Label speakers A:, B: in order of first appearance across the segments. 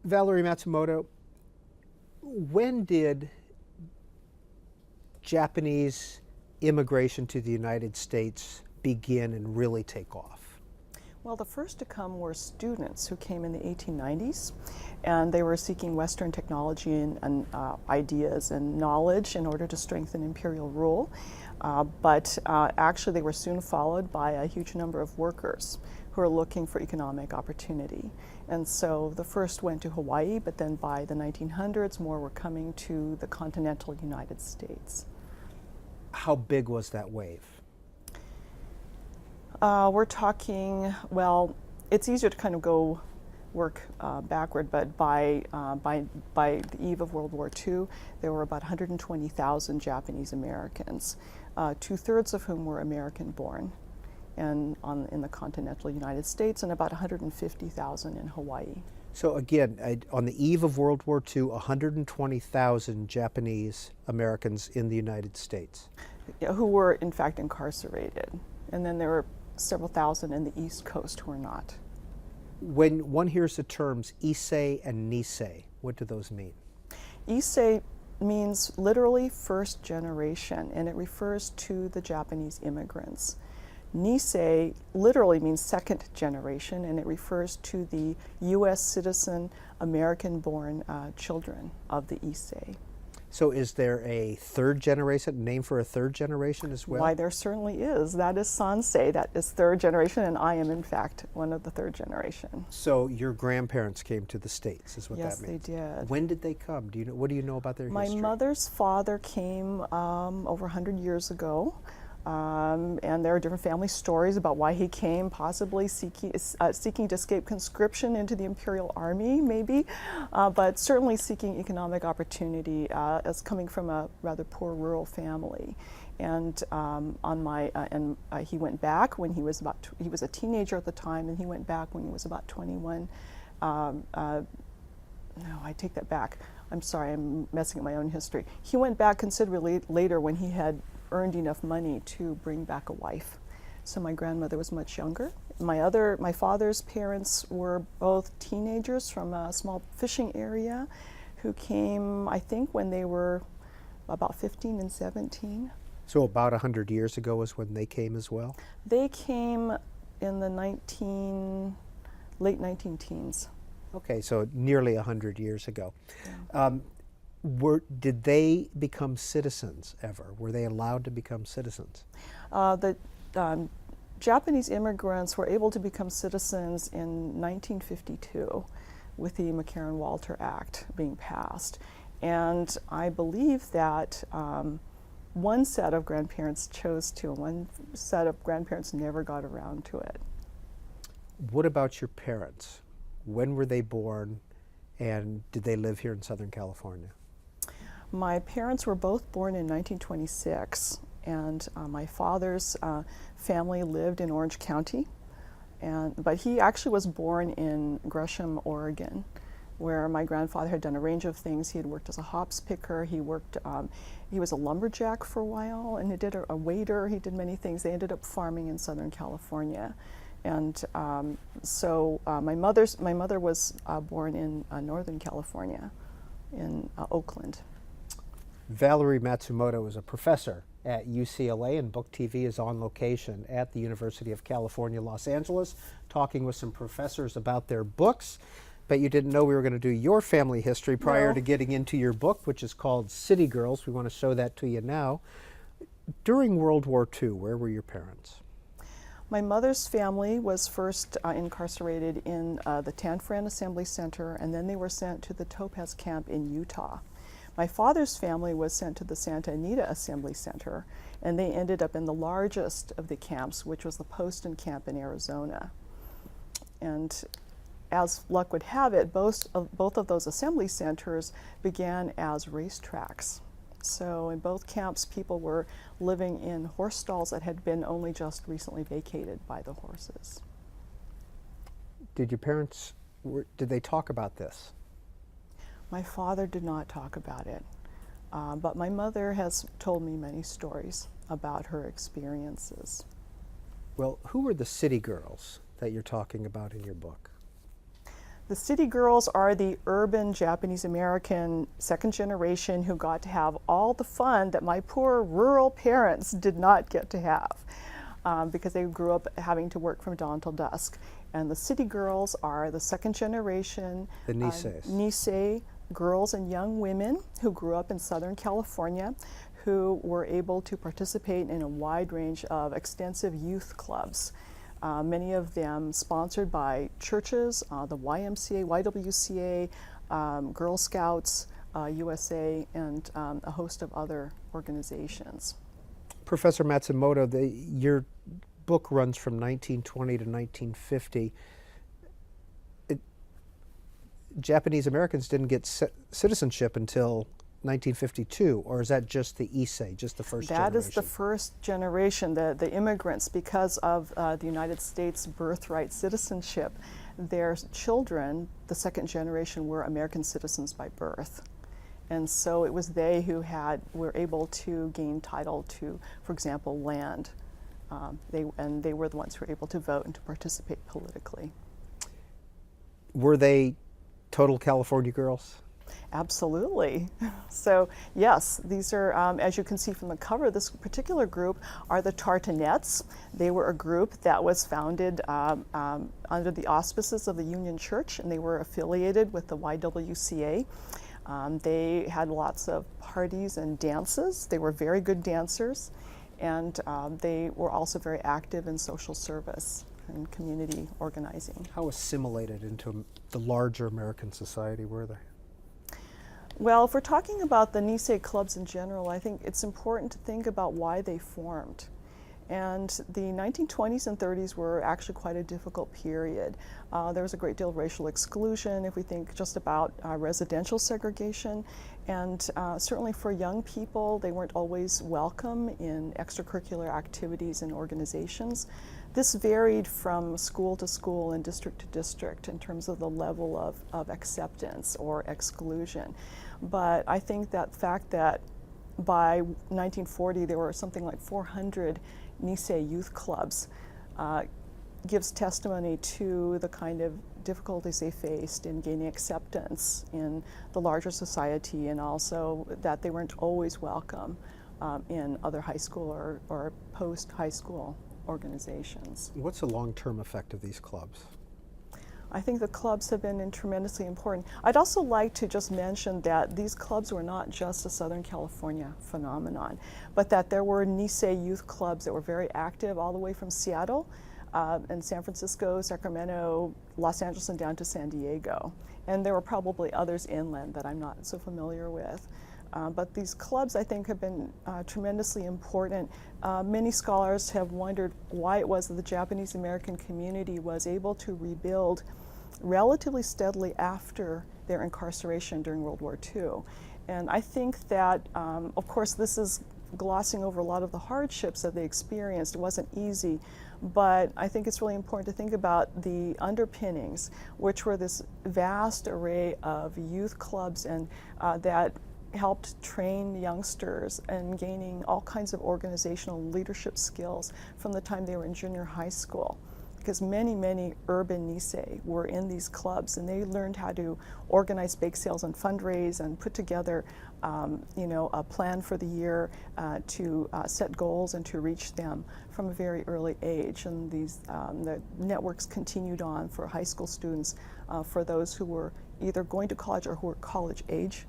A: Valerie Matsumoto, when did Japanese immigration to the United States begin and really take off?
B: Well, the first to come were students who came in the 1890s, and they were seeking Western technology and ideas and knowledge in order to strengthen imperial rule. But actually, they were soon followed by a huge number of workers who are looking for economic opportunity. And so the first went to Hawaii, but then by the 1900s, more were coming to the continental United States.
A: How big was that wave?
B: We're talking, well, it's easier to kind of go work backward, but by the eve of World War II, there were about 120,000 Japanese Americans, 2/3 of whom were American born and in the continental United States, and about 150,000 in Hawaii.
A: So again, on the eve of World War II, 120,000 Japanese Americans in the United States.
B: Yeah, who were in fact incarcerated. And then there were several thousand in the East Coast who were not.
A: When one hears the terms Issei and Nisei, what do those mean?
B: Issei means literally first generation, and it refers to the Japanese immigrants. Nisei literally means second generation, and it refers to the U.S. citizen, American-born children of the Issei.
A: So is there a third generation, name for a third generation as well?
B: Why, there certainly is. That is Sansei, that is third generation, and I am in fact one of the third generation.
A: So your grandparents came to the States, is what
B: Yes,
A: that means?
B: they did.
A: When did they come? Do you know? What do you know about their
B: My
A: history?
B: mother's father came over 100 years ago. And there are different family stories about why he came, possibly seeking to escape conscription into the Imperial Army, maybe, but certainly seeking economic opportunity as coming from a rather poor rural family. And he went back when he was he was a teenager at the time, and he went back when he was about 21. No, I take that back. I'm sorry, I'm messing up my own history. He went back considerably later when he had earned enough money to bring back a wife. So my grandmother was much younger. My father's parents were both teenagers from a small fishing area who came, I think, when they were about 15 and 17.
A: So about 100 years ago is when they came as well?
B: They came in the late 19 teens.
A: Okay, so nearly 100 years ago.
B: Yeah.
A: Did they become citizens ever? Were they allowed to become citizens?
B: The Japanese immigrants were able to become citizens in 1952 with the McCarran-Walter Act being passed. And I believe that one set of grandparents chose to, and one set of grandparents never got around to it.
A: What about your parents? When were they born, and did they live here in Southern California?
B: My parents were both born in 1926, and my father's family lived in Orange County, but he actually was born in Gresham, Oregon, where my grandfather had done a range of things. He had worked as a hops picker, he was a lumberjack for a while, and he did a waiter, he did many things. They ended up farming in Southern California. And so my mother was born in Northern California, in Oakland.
A: Valerie Matsumoto is a professor at UCLA, and Book TV is on location at the University of California, Los Angeles, talking with some professors about their books. But you didn't know we were going to do your family history prior to getting into your book, which is called City Girls. We want to show that to you now. During World War II, where were your parents?
B: My mother's family was first incarcerated in the Tanforan Assembly Center, and then they were sent to the Topaz Camp in Utah. My father's family was sent to the Santa Anita Assembly Center, and they ended up in the largest of the camps, which was the Poston Camp in Arizona. And as luck would have it, both of those assembly centers began as racetracks. So in both camps, people were living in horse stalls that had been only just recently vacated by the horses.
A: Did your parents, did they talk about this?
B: My father did not talk about it, but my mother has told me many stories about her experiences.
A: Well, who were the city girls that you're talking about in your book?
B: The city girls are the urban Japanese American second generation who got to have all the fun that my poor rural parents did not get to have, because they grew up having to work from dawn till dusk. And the city girls are the second generation
A: The Niseis.
B: Nisei girls and young women who grew up in Southern California, who were able to participate in a wide range of extensive youth clubs. Many of them sponsored by churches, the YMCA, YWCA, Girl Scouts, USA, and a host of other organizations.
A: Professor Matsumoto, your book runs from 1920 to 1950. Japanese Americans didn't get citizenship until 1952, or is that just the Issei, just the first generation?
B: That is the first generation, the immigrants, because of the United States birthright citizenship. Their children, the second generation, were American citizens by birth. And so it was they who were able to gain title to, for example, land. They were the ones who were able to vote and to participate politically.
A: Were they total California girls?
B: Absolutely. So yes, these are, as you can see from the cover, this particular group are the Tartanettes. They were a group that was founded under the auspices of the Union Church, and they were affiliated with the YWCA. They had lots of parties and dances. They were very good dancers, and they were also very active in social service and community organizing.
A: How assimilated into the larger American society were they?
B: Well, if we're talking about the Nisei clubs in general, I think it's important to think about why they formed. And the 1920s and 30s were actually quite a difficult period. There was a great deal of racial exclusion if we think just about residential segregation. And certainly for young people, they weren't always welcome in extracurricular activities and organizations. This varied from school to school and district to district in terms of the level of acceptance or exclusion. But I think that fact that by 1940 there were something like 400 Nisei youth clubs gives testimony to the kind of difficulties they faced in gaining acceptance in the larger society, and also that they weren't always welcome in other high school or post-high school organizations.
A: What's the long-term effect of these clubs?
B: I think the clubs have been tremendously important. I'd also like to just mention that these clubs were not just a Southern California phenomenon, but that there were Nisei youth clubs that were very active all the way from Seattle and San Francisco, Sacramento, Los Angeles, and down to San Diego. And there were probably others inland that I'm not so familiar with. But these clubs, I think, have been tremendously important. Many scholars have wondered why it was that the Japanese American community was able to rebuild relatively steadily after their incarceration during World War II. And I think that, of course, this is glossing over a lot of the hardships that they experienced. It wasn't easy, but I think it's really important to think about the underpinnings, which were this vast array of youth clubs and that helped train youngsters and gaining all kinds of organizational leadership skills from the time they were in junior high school. Because many urban Nisei were in these clubs, and they learned how to organize bake sales and fundraise and put together a plan for the year to set goals and to reach them from a very early age. And these the networks continued on for high school students, for those who were either going to college or who were college age,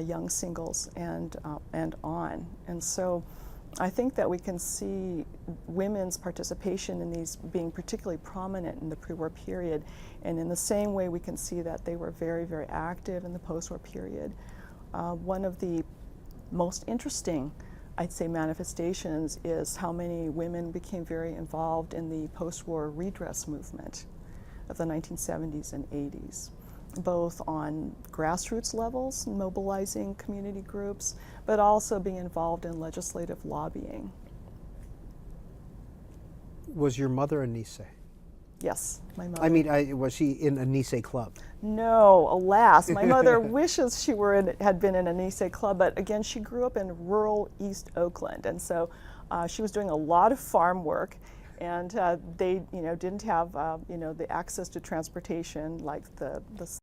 B: young singles, and on. And so I think that we can see women's participation in these being particularly prominent in the pre-war period, and in the same way we can see that they were very active in the post-war period. One of the most interesting, I'd say, manifestations is how many women became very involved in the post-war redress movement of the 1970s and 80s. Both on grassroots levels, mobilizing community groups, but also being involved in legislative lobbying.
A: Was your mother a Nisei?
B: Yes, my mother.
A: I mean, was she in a Nisei club?
B: No, alas. My mother wishes she had been in a Nisei club, but again, she grew up in rural East Oakland, and so she was doing a lot of farm work. and they, didn't have, the access to transportation like the